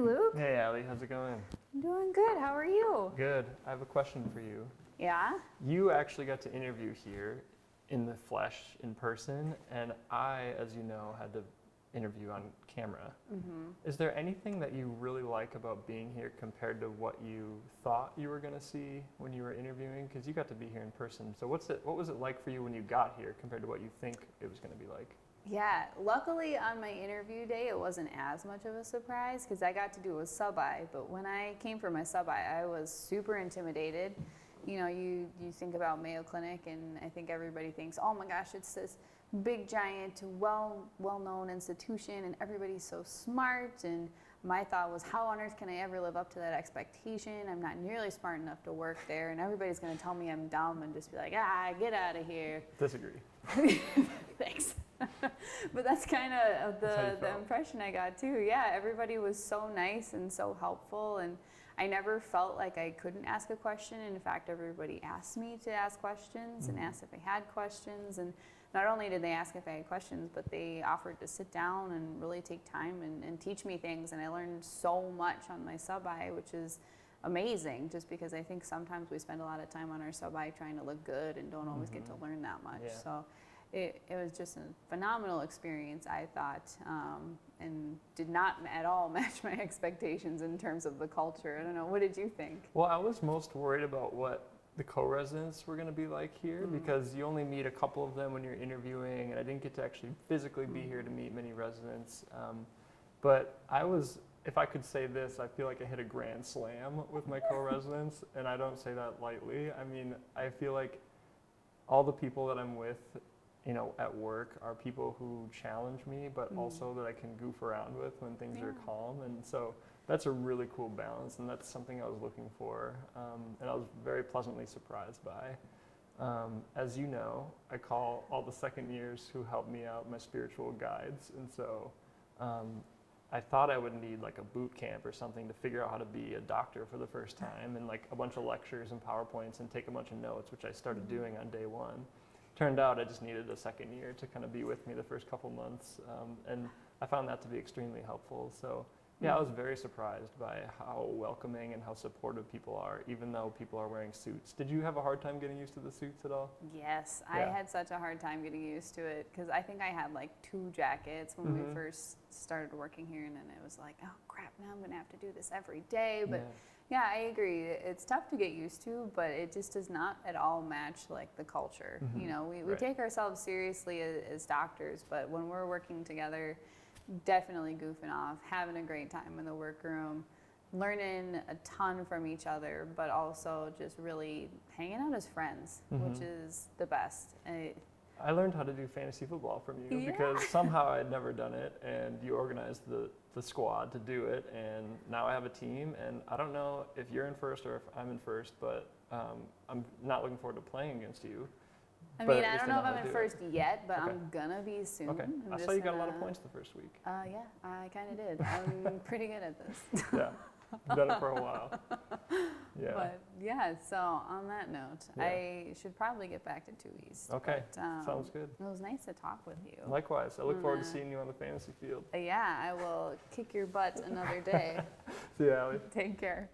Hey, Luke. Hey, Allie, how's it going? I'm doing good. How are you? Good. I have a question for you. Yeah? You actually got to interview here in the flesh, in person, and I, as you know, had to interview on camera. Mm-hmm. Is there anything that you really like about being here compared to what you thought you were going to see when you were interviewing? Because you got to be here in person. So what was it like for you when you got here compared to what you think it was going to be like? Yeah, luckily on my interview day, it wasn't as much of a surprise because I got to do a sub-I. But when I came for my sub-I, I was super intimidated. You know, you think about Mayo Clinic, and I think everybody thinks, oh my gosh, it's this big, giant, well-known institution, and everybody's so smart. And my thought was, how on earth can I ever live up to that expectation? I'm not nearly smart enough to work there, and everybody's going to tell me I'm dumb and just be like, get out of here. Disagree. Thanks. But that's kind of the impression I got too. Yeah, everybody was so nice and so helpful, and I never felt like I couldn't ask a question. In fact, everybody asked me to ask questions and asked if I had questions. And not only did they ask if I had questions, but they offered to sit down and really take time and teach me things. And I learned so much on my sub-I, which is amazing, just because I think sometimes we spend a lot of time on our sub-I trying to look good and don't always get to learn that much. Yeah. So it was just a phenomenal experience, I thought, and did not at all match my expectations in terms of the culture. I don't know, what did you think? Well, I was most worried about what the co-residents were going to be like here because you only meet a couple of them when you're interviewing, and I didn't get to actually physically be here to meet many residents. But if I could say this, I feel like I hit a grand slam with my co-residents, and I don't say that lightly. I mean, I feel like all the people that I'm with, you know, at work are people who challenge me, but also that I can goof around with when things are calm. And so that's a really cool balance, and that's something I was looking for, and I was very pleasantly surprised by. As you know, I call all the second years who help me out my spiritual guides, and so I thought I would need like a boot camp or something to figure out how to be a doctor for the first time, and like a bunch of lectures and PowerPoints and take a bunch of notes, which I started doing on day one. Turned out I just needed a second year to kind of be with me the first couple months, and I found that to be extremely helpful. So yeah, I was very surprised by how welcoming and how supportive people are, even though people are wearing suits. Did you have a hard time getting used to the suits at all? Yes, I had such a hard time getting used to it because I think I had like 2 jackets when we first started working here, and then it was like, oh crap, now I'm gonna have to do this every day. But yeah, I agree. It's tough to get used to, but it just does not at all match like the culture. You know, we take ourselves seriously as doctors, but when we're working together, definitely goofing off, having a great time in the workroom, learning a ton from each other, but also just really hanging out as friends, which is the best. I learned how to do fantasy football from you because somehow I had never done it, and you organized the squad to do it, and now I have a team, and I don't know if you're in first or if I'm in first, but I'm not looking forward to playing against you. I mean, I don't know if I'm in first yet, but I'm gonna be soon. Okay. I saw you got a lot of points the first week. Yeah, I kind of did. I'm pretty good at this. Yeah, I've done it for a while. Yeah. But yeah, so on that note, I should probably get back to 2 East. Okay, but, sounds good. It was nice to talk with you. Likewise, I look forward to seeing you on the fantasy field. Yeah, I will kick your butt another day. See you, Allie. Take care.